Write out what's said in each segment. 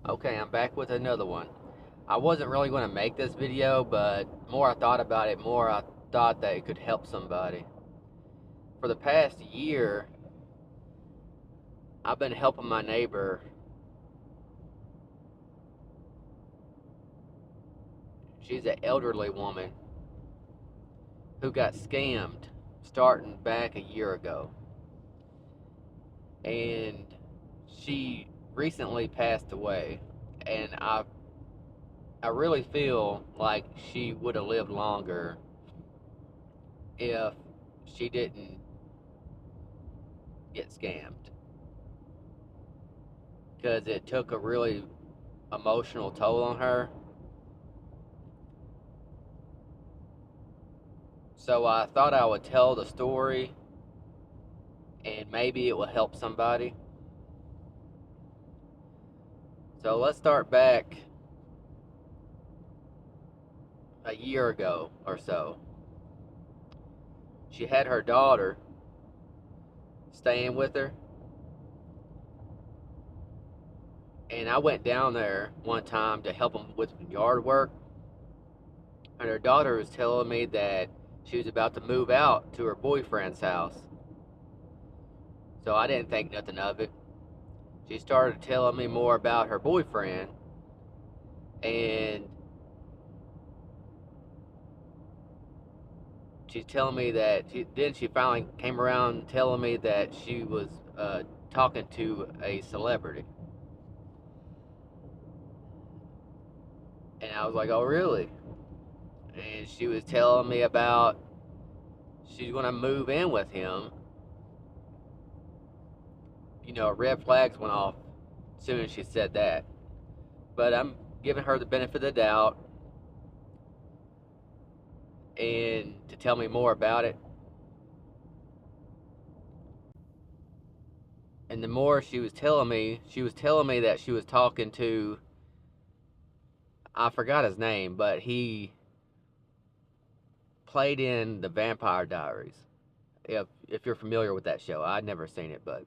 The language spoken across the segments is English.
Okay, I'm back with another one. I wasn't really going to make this video, but more I thought about it, more I thought that it could help somebody. For the past year, I've been helping my neighbor. She's an elderly woman who got scammed starting back a year ago. And she recently passed away. And I really feel like she would have lived longer if she didn't get scammed, because it took a really emotional toll on her. So I thought I would tell the story and maybe it will help somebody. So let's start back a year ago or so. She had her daughter staying with her, and I went down there one time to help them with yard work. And her daughter was telling me that she was about to move out to her boyfriend's house. So I didn't think nothing of it. She started telling me more about her boyfriend, and she's telling me that she finally came around telling me that she was talking to a celebrity. And I was like, oh, really? And she was telling me about she's going to move in with him. Red flags went off as soon as she said that. But I'm giving her the benefit of the doubt and to tell me more about it. And the more she was telling me that she was talking to, I forgot his name, but he played in the Vampire Diaries. If you're familiar with that show, I'd never seen it, but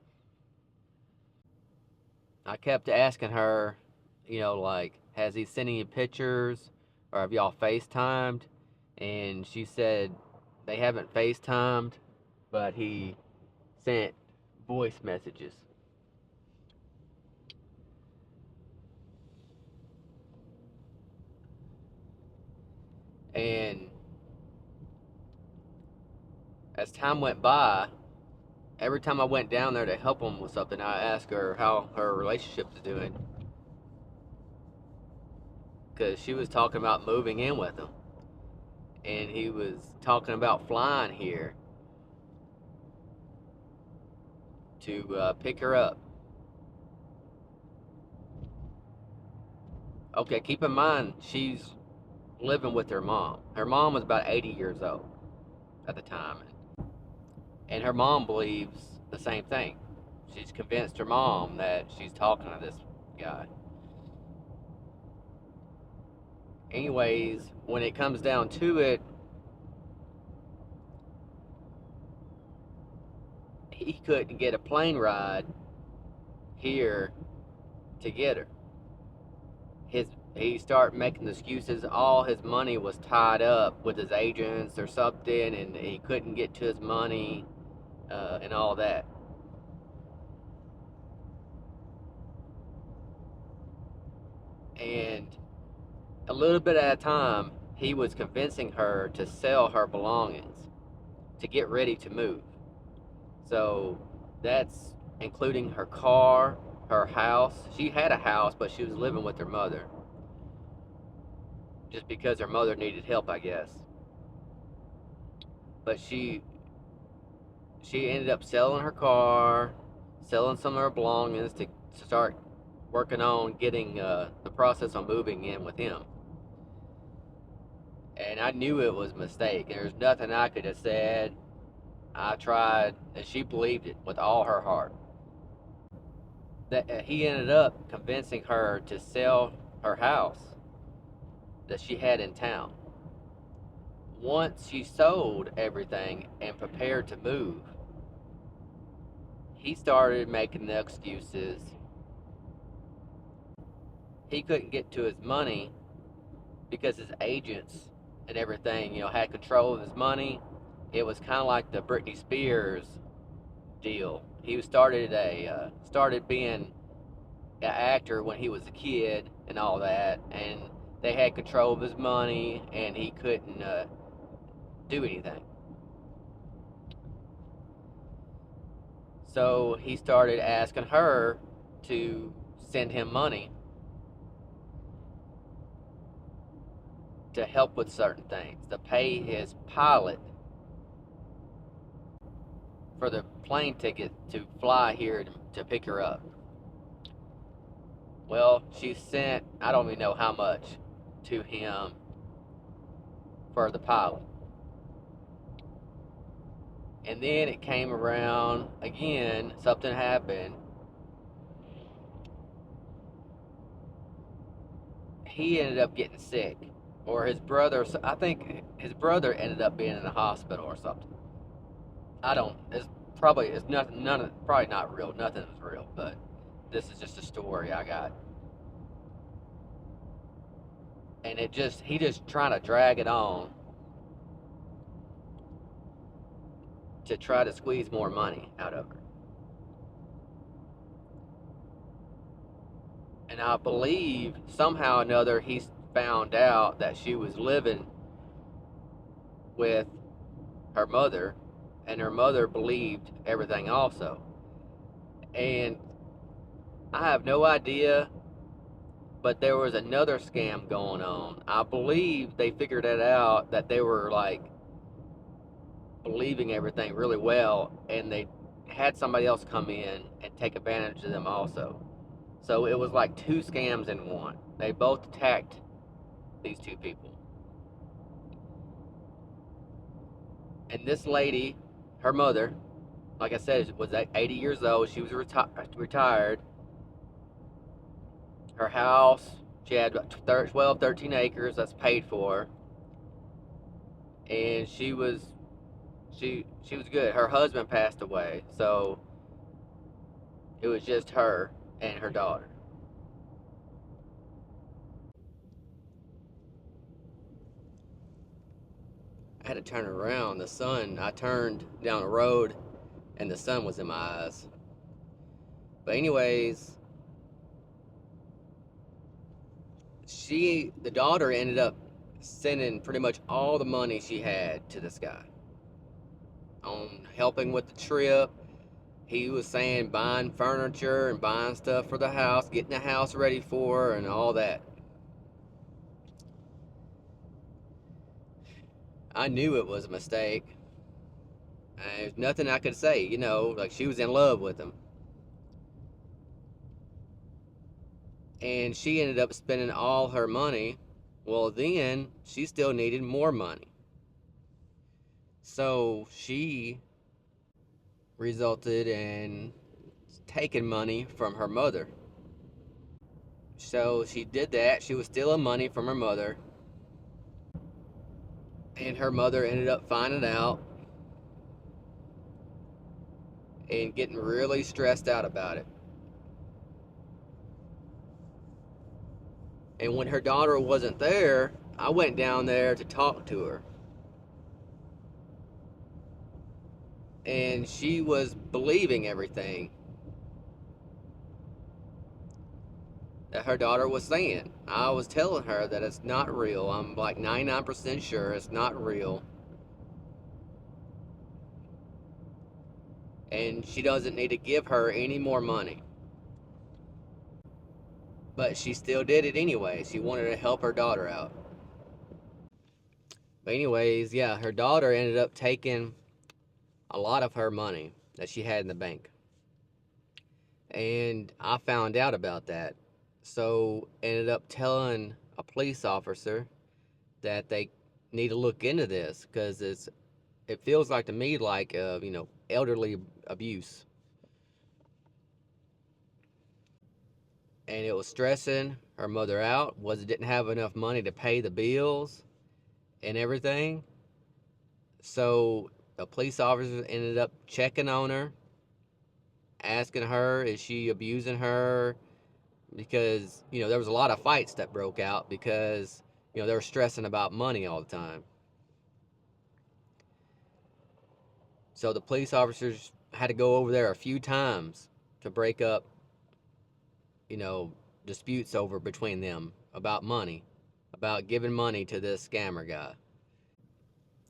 I kept asking her, like, has he sent any pictures or have y'all FaceTimed? And she said they haven't FaceTimed, but he sent voice messages. And as time went by, every time I went down there to help him with something, I asked her how her relationship was doing, because she was talking about moving in with him, and he was talking about flying here to pick her up. Okay, keep in mind she's living with her mom. Her mom was about 80 years old at the time, and her mom believes the same thing. She's convinced her mom that she's talking to this guy. Anyways, when it comes down to it, he couldn't get a plane ride here to get her. He started making excuses. All his money was tied up with his agents or something, and he couldn't get to his money and all that. And a little bit at a time, he was convincing her to sell her belongings to get ready to move. So that's including her car, her house. She had a house, but she was living with her mother just because her mother needed help, I guess. But she ended up selling her car, selling some of her belongings to start working on getting the process on moving in with him. And I knew it was a mistake. There's nothing I could have said. I tried, and she believed it with all her heart. That he ended up convincing her to sell her house that she had in town. Once she sold everything and prepared to move, he started making the excuses he couldn't get to his money because his agents and everything, had control of his money. It was kind of like the Britney Spears deal. He started being an actor when he was a kid and all that, and they had control of his money, and he couldn't do anything. So he started asking her to send him money to help with certain things, to pay his pilot for the plane ticket to fly here to pick her up. Well, she sent, I don't even know how much, to him for the pilot. And then it came around again, something happened. He ended up getting sick. Or his brother, I think his brother ended up being in the hospital or something. I don't, it's nothing, probably not real, nothing is real, but this is just a story I got. And he just trying to drag it on to try to squeeze more money out of her. And I believe somehow or another he's found out that she was living with her mother, and her mother believed everything also. And I have no idea, but there was another scam going on. I believe they figured it out, that they were like believing everything really well, and they had somebody else come in and take advantage of them also. So it was like two scams in one. They both attacked these two people. And this lady, her mother, like I said, was 80 years old. She was retired. Her house, she had 12, 13 acres that's paid for. And she was good. Her husband passed away, so it was just her and her daughter. I had to turn around. I turned down the road and the sun was in my eyes. But anyways, the daughter ended up sending pretty much all the money she had to this guy on helping with the trip. He was saying buying furniture and buying stuff for the house, getting the house ready for her, and all that. I knew it was a mistake. There's nothing I could say, like she was in love with him. And she ended up spending all her money. Well, then she still needed more money. So she resulted in taking money from her mother. So she did that. She was stealing money from her mother. And her mother ended up finding out and getting really stressed out about it. And when her daughter wasn't there, I went down there to talk to her. And she was believing everything that her daughter was saying. I was telling her that it's not real. I'm like 99% sure it's not real. And she doesn't need to give her any more money. But she still did it anyway. She wanted to help her daughter out. But anyways, yeah, her daughter ended up taking a lot of her money that she had in the bank. And I found out about that. So ended up telling a police officer that they need to look into this, because it feels like to me like elderly abuse. And it was stressing her mother out. Didn't have enough money to pay the bills and everything. So the police officers ended up checking on her, asking her, is she abusing her? because there was a lot of fights that broke out because they were stressing about money all the time. So the police officers had to go over there a few times to break up, you know, disputes over between them about money, about giving money to this scammer guy.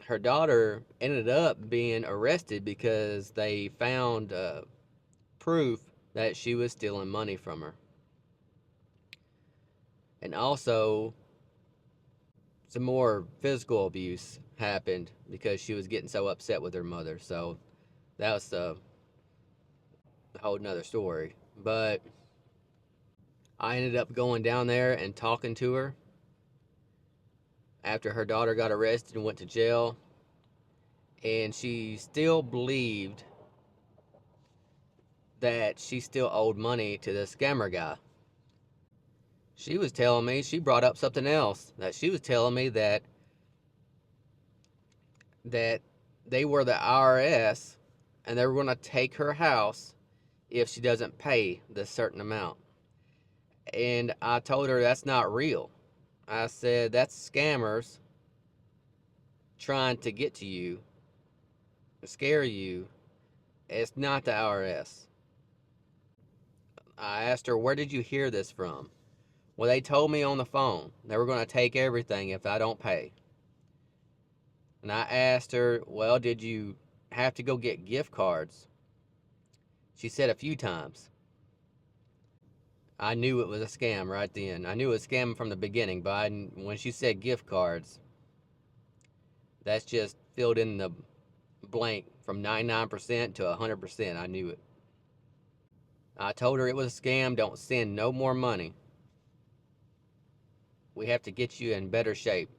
Her daughter ended up being arrested because they found proof that she was stealing money from her. And also, some more physical abuse happened because she was getting so upset with her mother. So that was a whole nother story. But I ended up going down there and talking to her after her daughter got arrested and went to jail. And she still believed that she still owed money to the scammer guy. She was telling me, she brought up something else, that she was telling me that they were the IRS and they were going to take her house if she doesn't pay this certain amount. And I told her that's not real. I said that's scammers trying to get to you, scare you. It's not the IRS. I asked her, where did you hear this from? Well, they told me on the phone they were going to take everything if I don't pay. And I asked her, well, did you have to go get gift cards? She said a few times. I knew it was a scam right then. I knew it was a scam from the beginning, but when she said gift cards, that's just filled in the blank from 99% to 100%. I knew it. I told her it was a scam. Don't send no more money. We have to get you in better shape.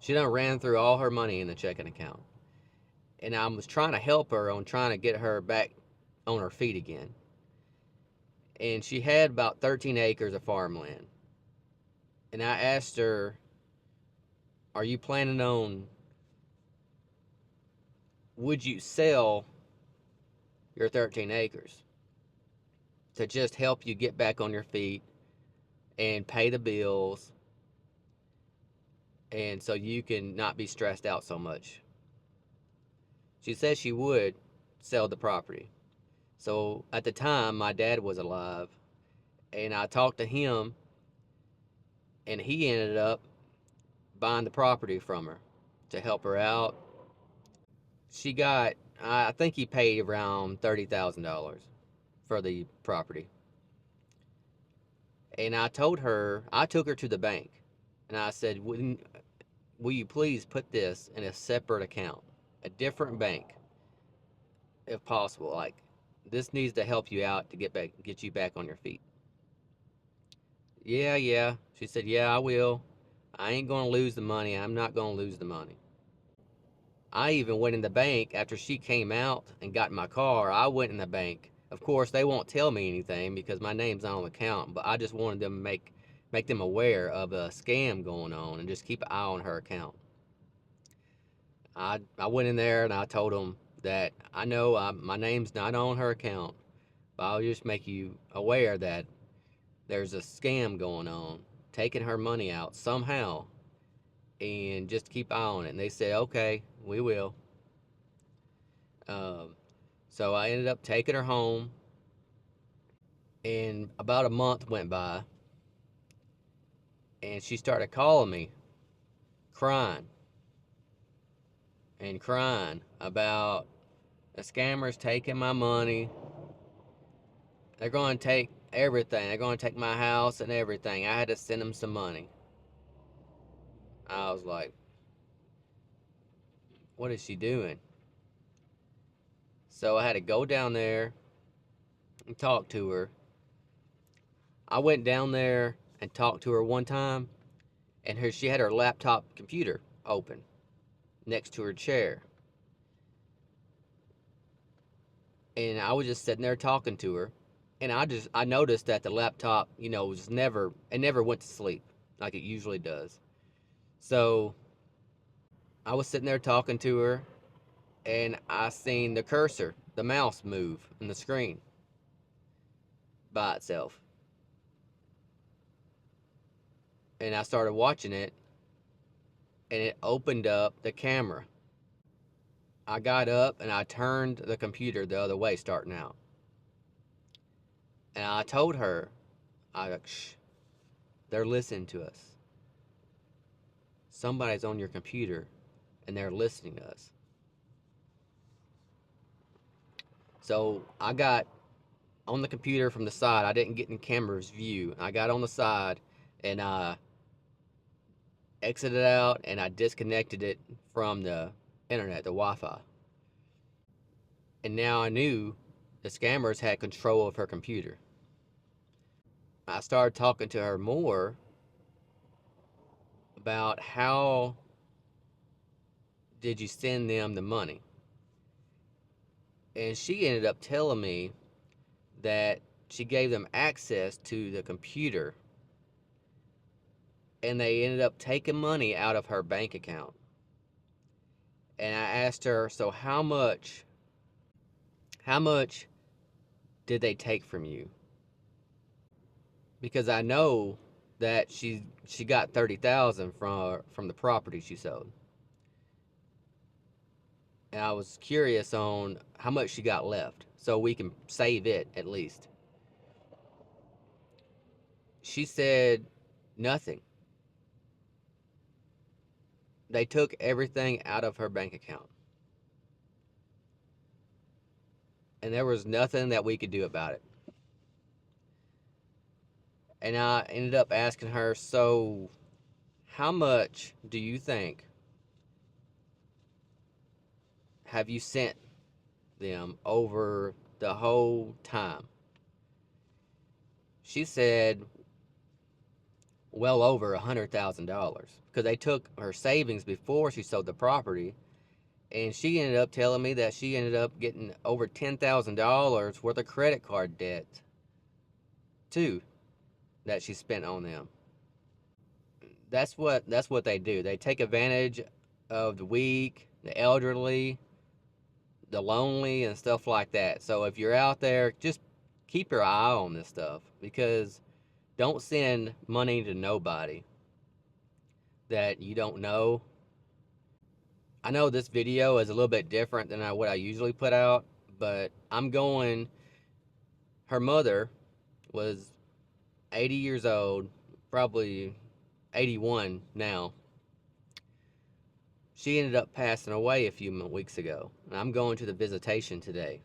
She done ran through all her money in the checking account. And I was trying to help her on trying to get her back on her feet again. And she had about 13 acres of farmland. And I asked her, are you planning on, would you sell your 13 acres to just help you get back on your feet and pay the bills and so you can not be stressed out so much? She said she would sell the property. So at the time, my dad was alive, and I talked to him, and he ended up buying the property from her to help her out. She got, I think he paid around $30,000 for the property. And I told her, I took her to the bank, and I said, will you please put this in a separate account, a different bank, if possible? Like, this needs to help you out to get you back on your feet. Yeah, yeah. She said, yeah, I will. I ain't gonna lose the money. I'm not gonna lose the money. I even went in the bank after she came out and got in my car. I went in the bank. Of course, they won't tell me anything because my name's not on the account, but I just wanted them to make them aware of a scam going on and just keep an eye on her account. I went in there and I told them that I know my name's not on her account, but I'll just make you aware that there's a scam going on, taking her money out somehow, and just keep eye on it. And they said, okay, we will. Um, so I ended up taking her home, and about a month went by, and she started calling me, crying and crying about the scammers taking my money. They're going to take everything. They're going to take my house and everything. I had to send them some money. I was like, what is she doing? So I had to go down there and talk to her. I went down there and talked to her one time, and she had her laptop computer open next to her chair. And I was just sitting there talking to her, and I noticed that the laptop, was never went to sleep like it usually does. So I was sitting there talking to her, and I seen the cursor, the mouse move in the screen. by itself. And I started watching it, and it opened up the camera. I got up and I turned the computer the other way, starting out. And I told her, shh, they're listening to us. Somebody's on your computer and they're listening to us. So I got on the computer from the side. I didn't get in camera's view. I got on the side and I exited out and I disconnected it from the internet, the Wi-Fi. And now I knew the scammers had control of her computer. I started talking to her more about how did you send them the money. And she ended up telling me that she gave them access to the computer and they ended up taking money out of her bank account. And I asked her, so how much did they take from you? Because I know that she got 30,000 from the property she sold. And I was curious on how much she got left so we can save it at least. She said nothing. They took everything out of her bank account. And there was nothing that we could do about it. And I ended up asking her, so how much do you think have you sent them over the whole time? She said well over $100,000 because they took her savings before she sold the property, and she ended up telling me that she ended up getting over $10,000 worth of credit card debt too that she spent on them. That's what they do. They take advantage of the weak, the elderly, the lonely, and stuff like that. So if you're out there, just keep your eye on this stuff, because don't send money to nobody that you don't know. I know this video is a little bit different than what I usually put out, but her mother was 80 years old, probably 81 now. She ended up passing away a few weeks ago, and I'm going to the visitation today.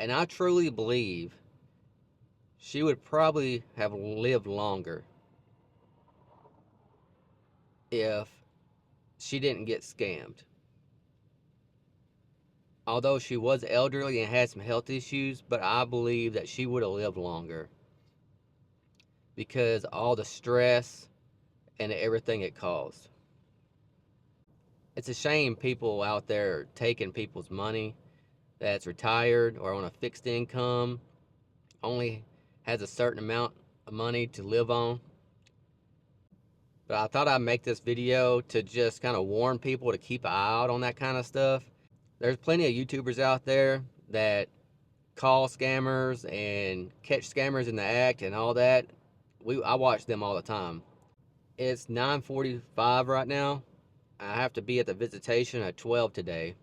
And I truly believe she would probably have lived longer if she didn't get scammed. Although she was elderly and had some health issues, but I believe that she would have lived longer because all the stress and everything it caused. It's a shame people out there taking people's money that's retired or on a fixed income, only has a certain amount of money to live on. But I thought I'd make this video to just kind of warn people to keep an eye out on that kind of stuff. There's plenty of YouTubers out there that call scammers and catch scammers in the act and all that. I watch them all the time. It's 9:45 right now. I have to be at the visitation at 12 today.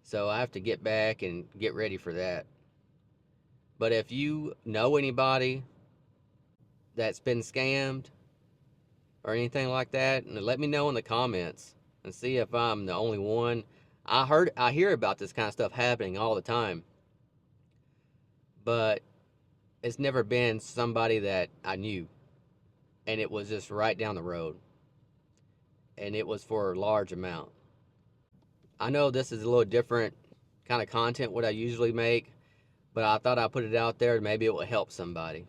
So I have to get back and get ready for that. But if you know anybody that's been scammed or anything like that, let me know in the comments and see if I'm the only one. I hear about this kind of stuff happening all the time, but it's never been somebody that I knew, and it was just right down the road, and it was for a large amount. I know this is a little different kind of content what I usually make, but I thought I'd put it out there and maybe it will help somebody.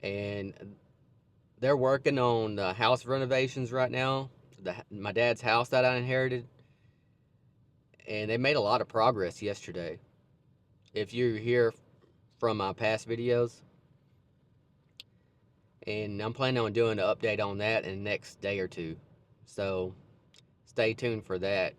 And they're working on the house renovations right now, my dad's house that I inherited, and they made a lot of progress yesterday. If you hear from my past videos, and I'm planning on doing an update on that in the next day or two, so stay tuned for that.